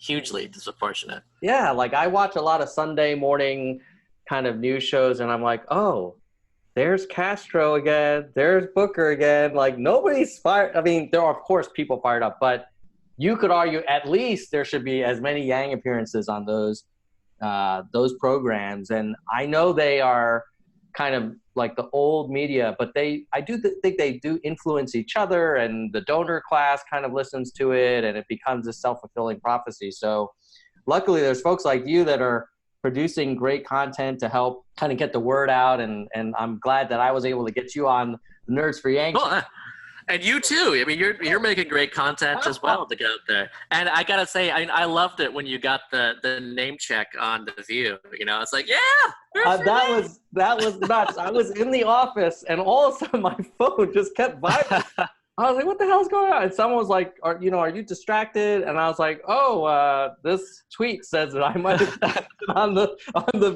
hugely disproportionate. Yeah, like I watch a lot of Sunday morning kind of news shows, and I'm like, oh, there's Castro again, there's Booker again. Like nobody's fired. I mean, there are of course people fired up, but you could argue at least there should be as many Yang appearances on those programs. And I know they are kind of like the old media, but I do think they do influence each other, and the donor class kind of listens to it, and it becomes a self-fulfilling prophecy. So luckily there's folks like you that are producing great content to help kind of get the word out. And I'm glad that I was able to get you on the Nerds for Yang. Well, and you too. I mean, you're making great content as well to get out there. And I gotta say, I loved it when you got the name check on the View. You know, it's like, yeah, that was nuts. I was in the office, and all of a sudden my phone just kept vibrating. I was like, what the hell's going on? And someone was like, are you distracted? And I was like, this tweet says that I might have been on the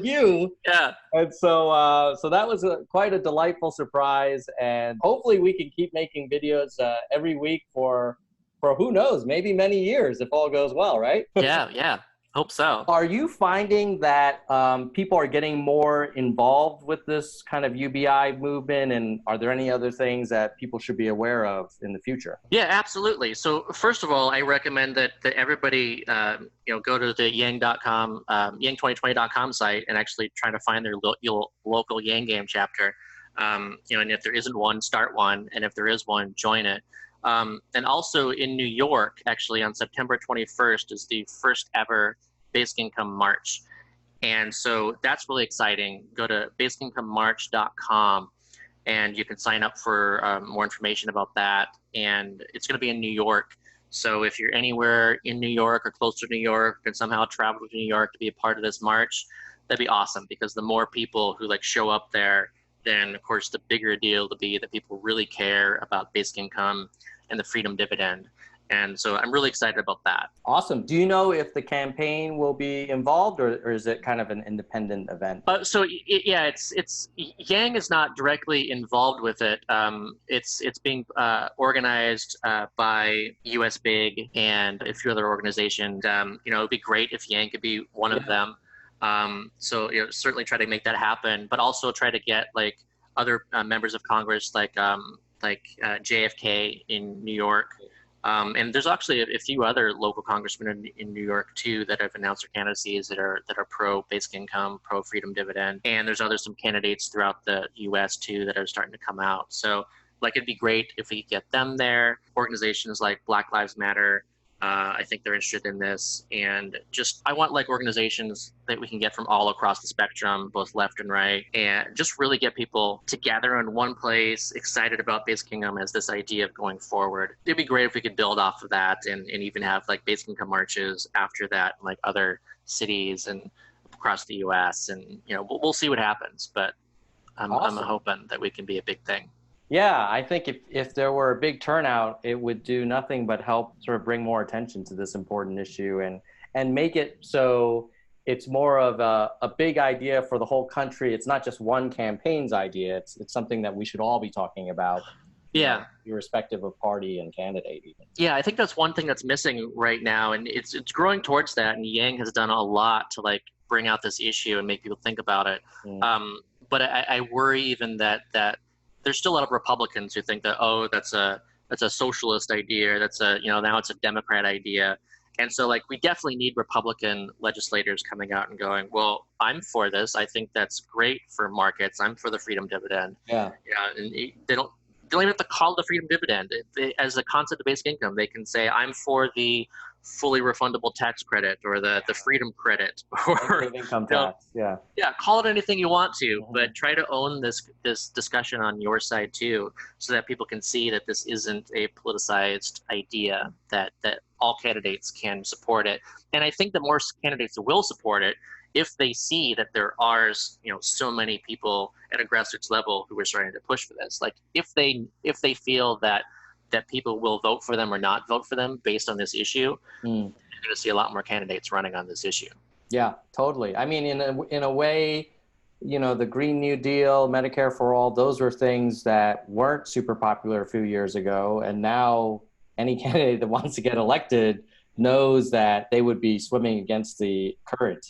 View. Yeah. And so that was quite a delightful surprise. And hopefully we can keep making videos every week for who knows, maybe many years if all goes well, right? Yeah. Hope so. Are you finding that people are getting more involved with this kind of UBI movement? And are there any other things that people should be aware of in the future? Yeah, absolutely. So first of all, I recommend that everybody go to the yang.com, yang2020.com site and actually try to find their local Yang Game chapter. And if there isn't one, start one. And if there is one, join it. And also in New York, actually on September 21st is the first ever Basic Income March. And so that's really exciting. Go to basicincome.march.com and you can sign up for more information about that. And it's going to be in New York. So if you're anywhere in New York or close to New York and somehow travel to New York to be a part of this march, that'd be awesome, because the more people who show up there, then of course the bigger deal to be that people really care about basic income and the freedom dividend. And so I'm really excited about that. Awesome. Do you know if the campaign will be involved, or is it kind of an independent event? It's Yang is not directly involved with it. It's being organized by US Big and a few other organizations. It'd be great if Yang could be one of them. So certainly try to make that happen, but also try to get other members of Congress like JFK in New York. And there's actually a few other local congressmen in New York too that have announced their candidacies that are pro basic income, pro freedom dividend. And there's some candidates throughout the US too that are starting to come out. So it'd be great if we could get them there. Organizations like Black Lives Matter, I think they're interested in this. And I want organizations that we can get from all across the spectrum, both left and right, and just really get people together in one place, excited about basic income as this idea of going forward. It'd be great if we could build off of that and even have basic income marches after that in other cities and across the US. And, we'll see what happens, but Awesome. I'm hoping that we can be a big thing. Yeah, I think if there were a big turnout, it would do nothing but help sort of bring more attention to this important issue and make it so it's more of a big idea for the whole country. It's not just one campaign's idea. It's something that we should all be talking about. Yeah. Irrespective of party and candidate even. Yeah, I think that's one thing that's missing right now, and it's growing towards that, and Yang has done a lot to bring out this issue and make people think about it. But I worry even that there's still a lot of Republicans who think that, that's a socialist idea. That's now it's a Democrat idea. And so we definitely need Republican legislators coming out and going, well, I'm for this. I think that's great for markets. I'm for the freedom dividend. Yeah. And they don't even have to call it the freedom dividend. As a concept of basic income, they can say, I'm for the fully refundable tax credit or the freedom credit or income tax. Yeah, call it anything you want to, but try to own this discussion on your side too, so that people can see that this isn't a politicized idea, that all candidates can support it. And I think that more candidates will support it if they see that there are so many people at a grassroots level who are starting to push for this. If they feel that people will vote for them or not vote for them based on this issue, you're going to see a lot more candidates running on this issue. Yeah, totally. I mean, in a way, the Green New Deal, Medicare for All, those were things that weren't super popular a few years ago. And now any candidate that wants to get elected knows that they would be swimming against the current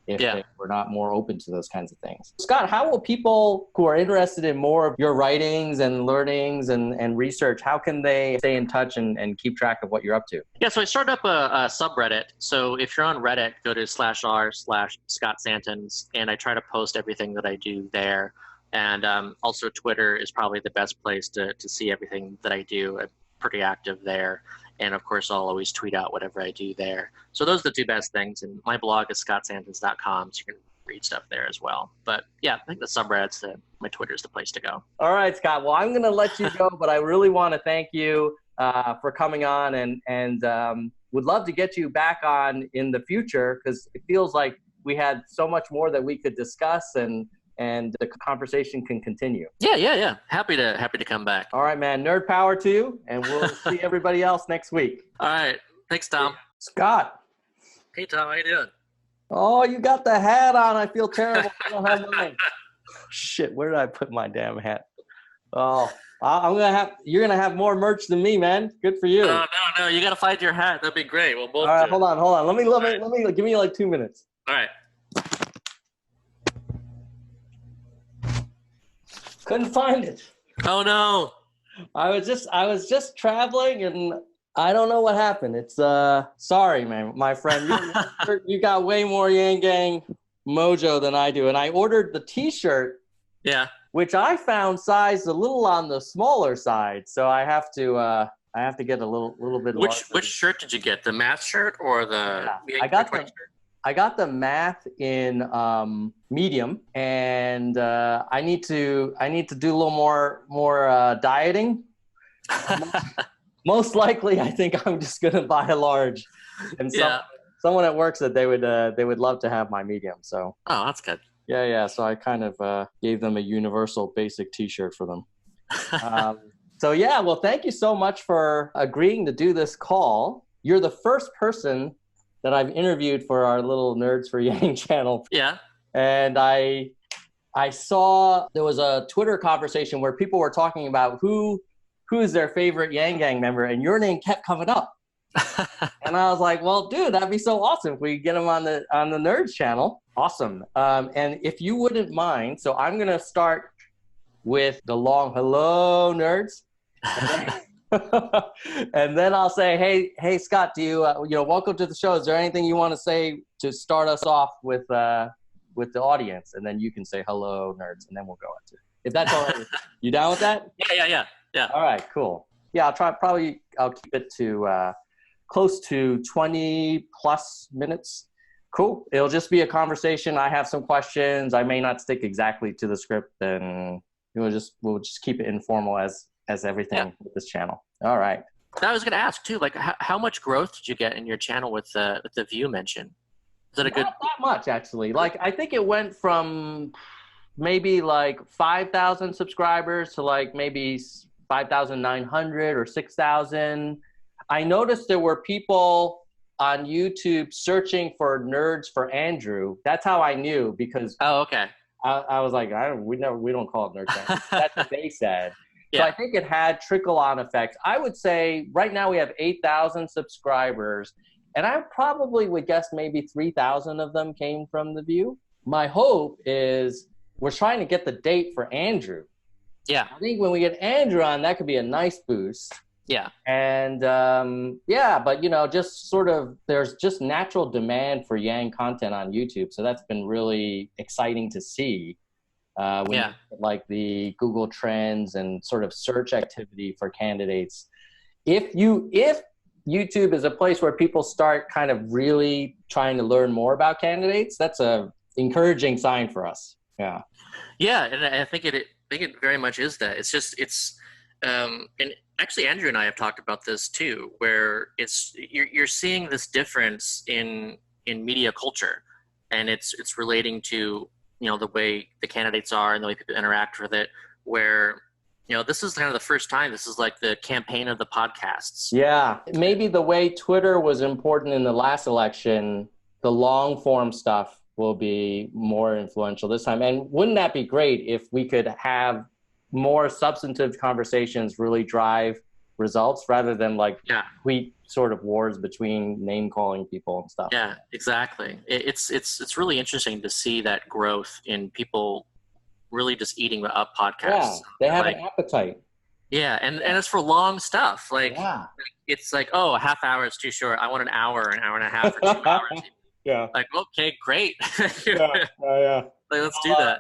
if Yeah. they were not more open to those kinds of things. Scott, how will people who are interested in more of your writings and learnings and research, how can they stay in touch and keep track of what you're up to? Yeah, so I started up a subreddit. So if you're on Reddit, go to /r/Scott Santens, and I try to post everything that I do there. And also Twitter is probably the best place to see everything that I do. I'm pretty active there. And of course, I'll always tweet out whatever I do there. So those are the two best things. And my blog is scottsantens.com, so you can read stuff there as well. But yeah, I think the subreddit's my Twitter's the place to go. All right, Scott. Well, I'm going to let you go, but I really want to thank you for coming on and would love to get you back on in the future because it feels like we had so much more that we could discuss and the conversation can continue. Yeah. Happy to come back. All right, man. Nerd power to you, and we'll see everybody else next week. All right. Thanks, Tom. Scott. Hey, Tom. How you doing? Oh, you got the hat on. I feel terrible. I don't have mine. Shit, where did I put my damn hat? Oh, you're gonna have more merch than me, man. Good for you. No. You gotta find your hat. That'd be great. We'll both. All right, hold on. Let me give me like 2 minutes. All right. Couldn't find it. Oh no. I was just traveling and I don't know what happened. It's sorry, man, my friend. You got way more Yang Gang mojo than I do, and I ordered the T-shirt. Yeah. Which I found sized a little on the smaller side, so I have to get a little bit. Which shirt did you get? The math shirt or the? Yeah, I got the math in medium, and I need to do a little more dieting. Most likely, I think I'm just gonna buy a large, and someone at work said they would love to have my medium. So that's good. Yeah. So I kind of gave them a universal basic T-shirt for them. So yeah, well, thank you so much for agreeing to do this call. You're the first person that I've interviewed for our little Nerds for Yang channel. Yeah. And I saw there was a Twitter conversation where people were talking about who's their favorite Yang Gang member, and your name kept coming up. And I was like, well, dude, that'd be so awesome if we get him on the Nerds channel. Awesome. And if you wouldn't mind, so I'm gonna start with the long hello, nerds. And then I'll say, hey, Scott, do you welcome to the show. Is there anything you want to say to start us off with the audience? And then you can say hello, nerds, and then we'll go into it. If that's all right. You down with that? Yeah. All right, cool. Yeah, I'll keep it to close to 20 plus minutes. Cool. It'll just be a conversation. I have some questions. I may not stick exactly to the script, and we'll just keep it informal as everything with this channel. All right. I was going to ask too, like how much growth did you get in your channel with the view mention? Is it a good? Not that much actually. Like I think it went from maybe like 5,000 subscribers to like maybe 5,900 or 6,000. I noticed there were people on YouTube searching for Nerds for Andrew. That's how I knew because. Oh, okay. I was like, we don't call it Nerds for Andrew. That's what they said. Yeah. So I think it had trickle-on effects. I would say right now we have 8,000 subscribers, and I probably would guess maybe 3,000 of them came from the view. My hope is we're trying to get the date for Andrew. Yeah. I think when we get Andrew on, that could be a nice boost. Yeah. And but just sort of there's just natural demand for Yang content on YouTube, so that's been really exciting to see. Like the Google Trends and sort of search activity for candidates. If YouTube is a place where people start kind of really trying to learn more about candidates, that's a encouraging sign for us. Yeah. Yeah, and I think it very much is that. And actually Andrew and I have talked about this too, where you're seeing this difference in media culture, and it's relating to the way the candidates are and the way people interact with it, where, this is kind of the first time, this is like the campaign of the podcasts. Yeah. Maybe the way Twitter was important in the last election, the long form stuff will be more influential this time. And wouldn't that be great if we could have more substantive conversations really drive results rather than like Yeah. tweet sort of wars between name calling people and stuff. Yeah, exactly. It's really interesting to see that growth in people really just eating up podcasts. Yeah, they have Like, an appetite. yeah, and it's for long stuff. Like, Yeah. it's like, oh, a half hour is too short. I want an hour and a half, or 2 hours. Yeah. Like, okay, great. Yeah. Like, let's do that.